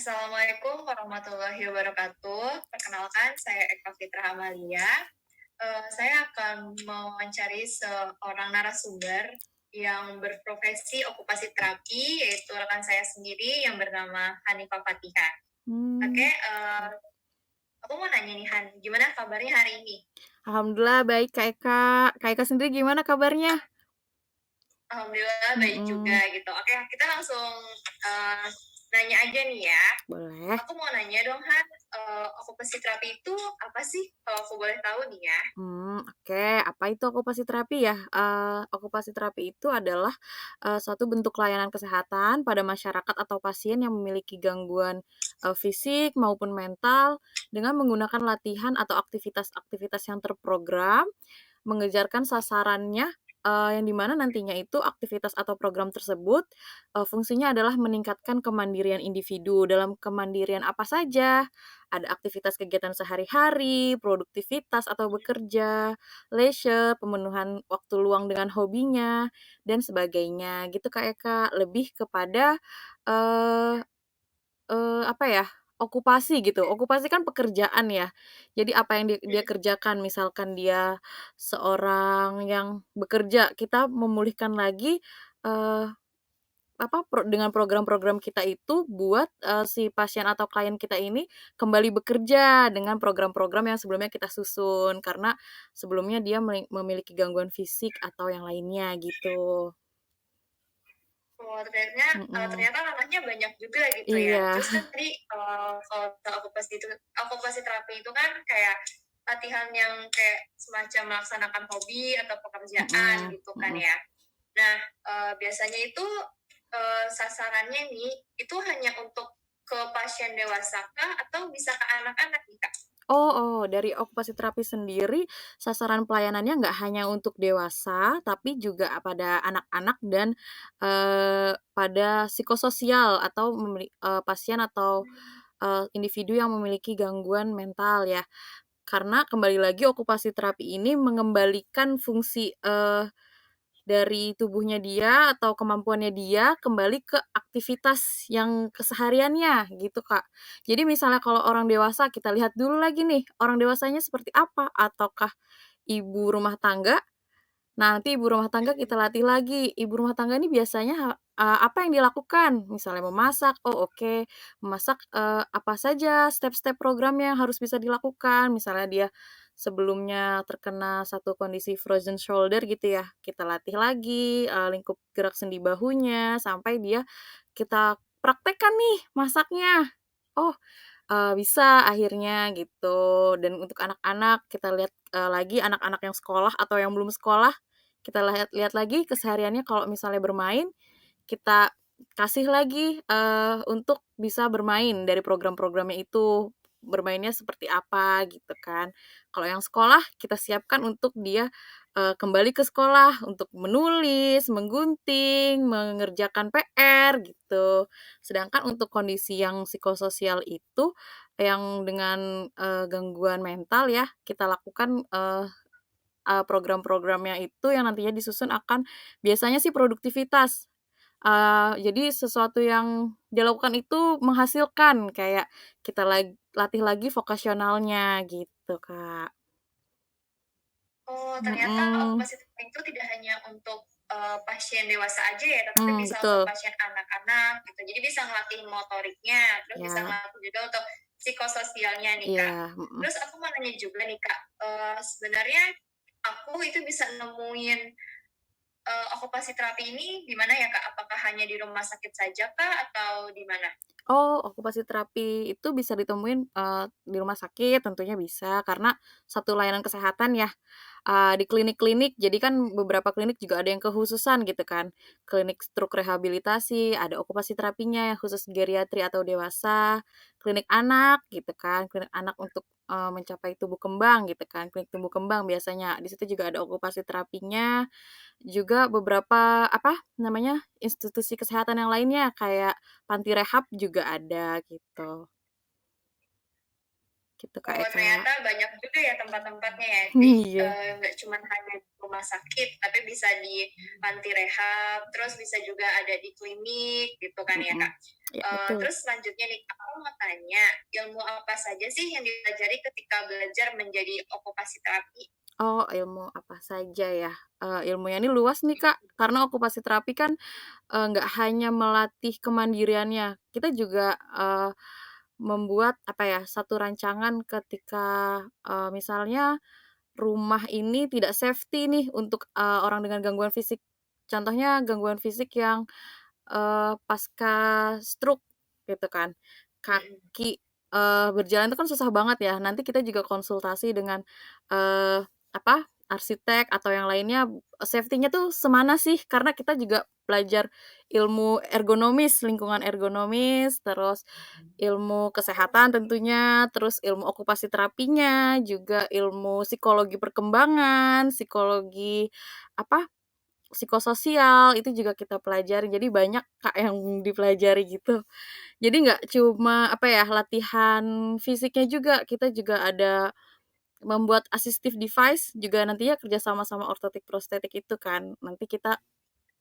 Assalamualaikum warahmatullahi wabarakatuh. Perkenalkan, saya Eka Fitra Amalia. Saya akan mewawancari seorang narasumber yang berprofesi okupasi terapi, yaitu rekan saya sendiri yang bernama Hanifah Fatihah. Oke, Hmm, aku mau nanya nih Han, gimana kabarnya hari ini? alhamdulillah baik Kak Eka. Kak Eka sendiri gimana kabarnya? Alhamdulillah baik juga Mhm, gitu. Oke, kita langsung uh, nanya aja nih ya. boleh. Aku mau nanya dong Han, okupasi terapi itu apa sih? Kalau aku boleh tahu nih ya. Oke. Apa itu okupasi terapi ya? Okupasi terapi itu adalah, suatu bentuk layanan kesehatan pada masyarakat atau pasien yang memiliki gangguan, fisik maupun mental dengan menggunakan latihan atau aktivitas-aktivitas yang terprogram mengejarkan sasarannya, yang di mana nantinya itu aktivitas atau program tersebut, fungsinya adalah meningkatkan kemandirian individu. Dalam kemandirian apa saja? Ada aktivitas kegiatan sehari-hari, produktivitas atau bekerja, leisure, pemenuhan waktu luang dengan hobinya, dan sebagainya gitu Kak Eka. Lebih kepada, eee apa ya, okupasi gitu. Okupasi kan pekerjaan ya. Jadi apa yang dia Hmm. kerjakan, misalkan dia seorang yang bekerja, kita memulihkan lagi, eee, dengan program-program kita itu buat, si pasien atau klien kita ini kembali bekerja dengan program-program yang sebelumnya kita susun, karena sebelumnya dia memiliki gangguan fisik atau yang lainnya gitu. Oh, ternyata Mhm. ternyata ranahnya banyak juga gitu ya. Iya. Terus kan tadi kalau okupasi terapi itu kan kayak latihan yang kayak semacam melaksanakan hobi atau pekerjaan Mhm gitu kan mhm. ya. Nah, biasanya itu sasarannya nih itu hanya untuk ke pasien dewasa kah atau bisa ke anak-anak nih Kak? Dari okupasi terapi sendiri, sasaran pelayanannya nggak hanya untuk dewasa, tapi juga pada anak-anak dan, pada psikososial atau pasien atau, individu yang memiliki gangguan mental ya. Karena kembali lagi okupasi terapi ini mengembalikan fungsi, dari tubuhnya dia atau kemampuannya dia kembali ke aktivitas yang kesehariannya gitu, Kak. Jadi misalnya kalau orang dewasa kita lihat dulu lagi nih, orang dewasanya seperti apa? Ataukah ibu rumah tangga? Nah, nanti ibu rumah tangga kita latih lagi. Ibu rumah tangga ini biasanya apa yang dilakukan? Misalnya memasak, oh oke, memasak, apa saja step-step programnya yang harus bisa dilakukan. Misalnya dia sebelumnya terkena satu kondisi frozen shoulder gitu ya, kita latih lagi, lingkup gerak sendi bahunya, sampai dia kita praktekkan nih masaknya. Oh, bisa akhirnya gitu. Dan untuk anak-anak kita lihat, lagi anak-anak yang sekolah atau yang belum sekolah, kita lihat lihat lagi kesehariannya kalau misalnya bermain, kita kasih lagi, untuk bisa bermain dari program-programnya itu, bermainnya seperti apa gitu kan. Kalau yang sekolah, kita siapkan untuk dia, kembali ke sekolah untuk menulis, menggunting, mengerjakan PR gitu. Sedangkan untuk kondisi yang psikososial itu, yang dengan, gangguan mental ya, kita lakukan, program-programnya itu yang nantinya disusun akan biasanya sih produktivitas. Jadi sesuatu yang dilakukan itu menghasilkan, kayak kita latih lagi vokasionalnya gitu, Kak. Oh, ternyata Mhm, okupasi terapi itu tidak hanya untuk pasien dewasa aja ya, tetapi bisa untuk betul. pasien anak-anak gitu. Jadi bisa ngelatih motoriknya, terus bisa Ya, ngelatih juga untuk psikososialnya nih Kak. iya, mhm. Terus aku mau nanya juga nih Kak, sebenarnya aku itu bisa nemuin okupasi terapi ini di mana ya Kak? Apakah hanya di rumah sakit saja kah atau di mana? Okupasi terapi itu bisa ditemuin, di rumah sakit tentunya bisa, karena satu layanan kesehatan ya. Di klinik-klinik, jadi kan beberapa klinik juga ada yang kekhususan gitu kan. Klinik stroke rehabilitasi, ada okupasi terapinya yang khusus geriatri atau dewasa, klinik anak gitu kan, klinik anak untuk, mencapai tumbuh kembang gitu kan, klinik tumbuh kembang biasanya, di situ juga ada okupasi terapinya, juga beberapa, apa namanya, institusi kesehatan yang lainnya kayak panti rehab juga ada gitu. gitu Kak Oh, Eka. ternyata banyak juga ya tempat-tempatnya ya. Iya, Nggak cuma hanya di rumah sakit, tapi bisa di panti rehab, terus bisa juga ada di klinik gitu kan ya mm-mm. Kak. Ya betul. Terus selanjutnya nih, aku mau tanya, ilmu apa saja sih yang dipelajari ketika belajar menjadi okupasi terapi? Oh, ilmu apa saja ya? Ilmunya ini luas nih Kak, karena okupasi terapi kan nggak hanya melatih kemandiriannya, kita juga membuat apa ya, satu rancangan ketika misalnya rumah ini tidak safety nih untuk orang dengan gangguan fisik. Contohnya gangguan fisik yang pasca stroke gitu kan. Kaki berjalan itu kan susah banget ya. Nanti kita juga konsultasi dengan apa, arsitek atau yang lainnya, safety-nya tuh semana sih, karena kita juga belajar ilmu ergonomis, lingkungan ergonomis, terus ilmu kesehatan tentunya, terus ilmu okupasi terapinya, juga ilmu psikologi perkembangan, psikologi apa, psikososial, itu juga kita pelajari. Jadi banyak Kak yang dipelajari gitu. Jadi nggak cuma apa ya, latihan fisiknya juga, kita juga ada membuat assistive device juga nantinya kerja sama sama ortotik prostetik itu kan. Nanti kita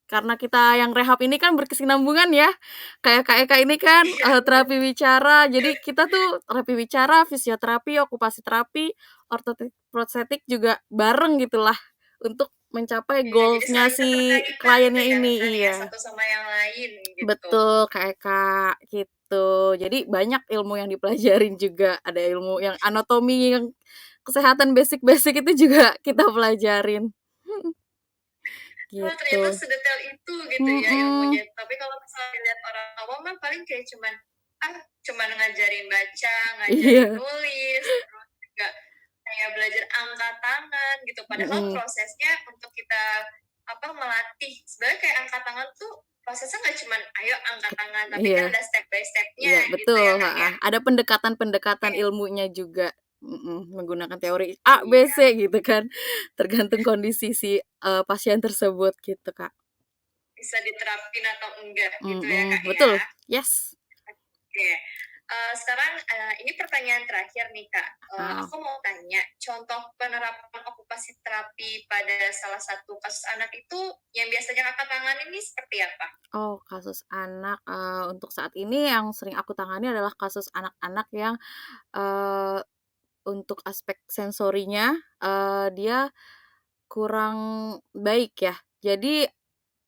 karena kita yang rehab ini kan berkesinambungan ya. Kayak Kak Eka ini kan Iya, benar. terapi bicara. Jadi kita tuh terapi bicara, fisioterapi, okupasi terapi, ortotik prostetik juga bareng gitulah untuk mencapai Iya, jadi goals-nya saling si keterkaitan gitu kliennya ya ini. kan ya, Iya. satu sama yang lain gitu. Betul, Kak Eka, gitu. Jadi banyak ilmu yang dipelajarin juga. Ada ilmu yang anatomi, yang kesehatan basic-basic itu juga kita pelajarin. Oh, ternyata Gitu. sedetail itu gitu ya Mhm. ilmunya. Tapi kalau misalnya dilihat orang awam mah paling kayak cuman ngajarin baca, ngajarin Iya. nulis, terus juga kayak belajar angkat tangan gitu. Padahal Mhm. prosesnya untuk kita melatih sebenarnya kayak angkat tangan tuh prosesnya nggak cuman ayo angkat tangan, tapi kan Iya. ada step by stepnya Iya, gitu ya betul, Kak ya. heeh. Ada pendekatan-pendekatan Oke, ilmunya juga. Menggunakan teori A, B, iya. C gitu kan. Tergantung kondisi si pasien tersebut gitu, Kak. Bisa diterapin atau enggak gitu ya Mhm, Kak ya. betul. Yes. Oke, sekarang ini pertanyaan terakhir nih Kak. Heeh. Aku mau tanya, contoh penerapan okupasi terapi pada salah satu kasus anak itu yang biasanya Kakak tangani ini seperti apa? Oh, kasus anak, untuk saat ini yang sering aku tangani adalah kasus anak-anak yang, eee, untuk aspek sensorinya, dia kurang baik ya. Jadi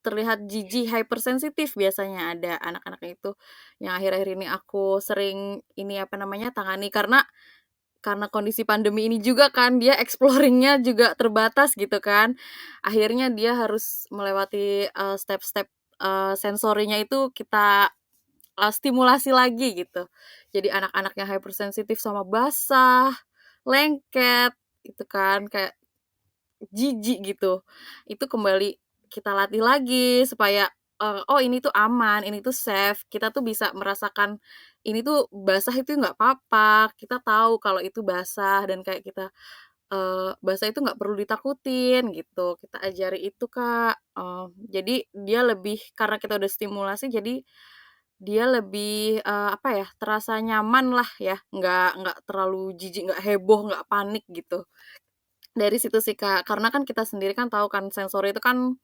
terlihat jijik, hypersensitif biasanya ada anak-anak itu, yang akhir-akhir ini aku sering ini, apa namanya, tangani. Karena kondisi pandemi ini juga kan, dia exploring-nya juga terbatas gitu kan. Akhirnya dia harus melewati, step-step, sensorinya itu kita stimulasi lagi gitu. Jadi anak-anak yang hypersensitif sama basah, lengket, itu kan, kayak jijik gitu. Itu kembali kita latih lagi supaya, oh ini tuh aman, ini tuh safe, kita tuh bisa merasakan ini tuh basah itu nggak apa-apa, kita tahu kalau itu basah dan kayak kita, basah itu nggak perlu ditakutin gitu, kita ajari itu, Kak. Jadi dia lebih karena kita udah stimulasi jadi dia lebih, apa ya, terasa nyaman lah ya, nggak terlalu jijik, nggak heboh, nggak panik gitu. Dari situ sih, Kak, karena kan kita sendiri kan tahu kan sensori itu kan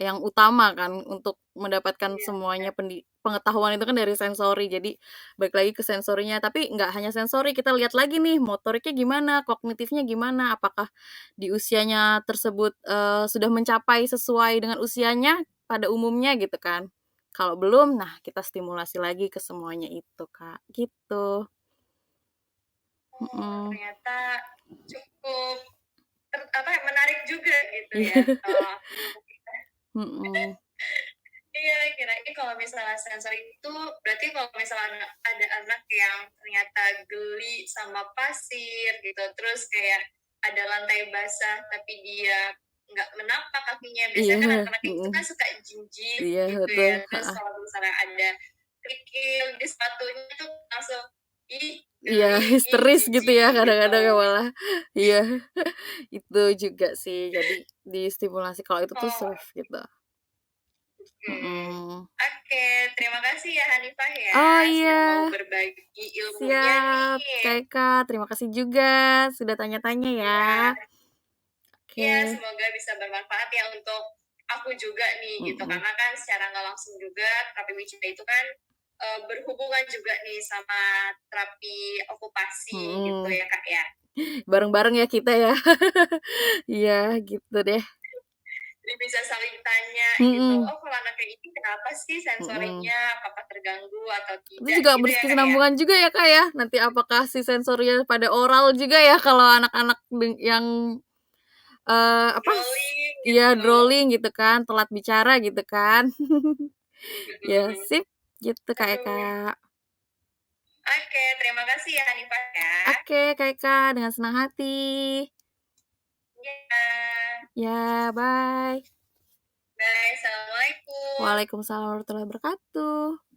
yang utama kan untuk mendapatkan Iya, semuanya benar. pengetahuan itu kan dari sensori. Jadi balik lagi ke sensorinya, tapi nggak hanya sensori, kita lihat lagi nih motoriknya gimana, kognitifnya gimana, apakah di usianya tersebut, sudah mencapai sesuai dengan usianya pada umumnya gitu kan. Kalau belum, nah kita stimulasi lagi ke semuanya itu, Kak, gitu. Oh, Mhm. ternyata cukup menarik juga gitu ya. Iya. Ilmu kita. Mhm. Iya, kirain kalau misalnya sensor itu berarti kalau misalnya ada anak yang ternyata geli sama pasir gitu, terus kayak ada lantai basah tapi dia nggak menapak kakinya. Biasanya kan Iya, anak-anak itu mhm. kan suka jijik Iya, gitu betul, ya. Terus heeh. kalau misalnya ada kerikil di sepatunya tuh langsung ih Iya, geli, ih histeris gitu ya jijik gitu. kadang-kadang ya malah. Iya, itu juga sih, jadi distimulasi kalau itu tuh Oh, safe gitu. Mhm. Oke, terima kasih ya Hanifah ya, Oh sudah mau iya, berbagi ilmunya siap Kak nih. Eka, terima kasih juga sudah tanya-tanya ya. Iya, iya Oke, semoga bisa bermanfaat ya untuk aku juga nih gitu. mhm, Karena kan secara nggak langsung juga terapi Wijaya itu kan berhubungan juga nih sama terapi okupasi gitu mhm, ya Kak ya. bareng-bareng ya kita ya. Iya, gitu deh. Jadi bisa saling tanya gitu, Mhm, oh kalau anaknya ini kenapa sih mhm. sensorinya, apakah terganggu atau Itu tidak juga gitu ya Kak ya. berkesinambungan juga ya, Kak, ya? Nanti apakah si sensornya pada oral juga ya kalau anak-anak yang, apa, Drawing iya gitu. drooling gitu kan, telat bicara gitu kan. Ya, sip, gitu Kak Aduh. Eka. Oke, terima kasih ya Hanifah ya. Oke Kak Eka, dengan senang hati. Iya. Ya, bye. Bye, assalamualaikum. Waalaikumsalam warahmatullahi wabarakatuh.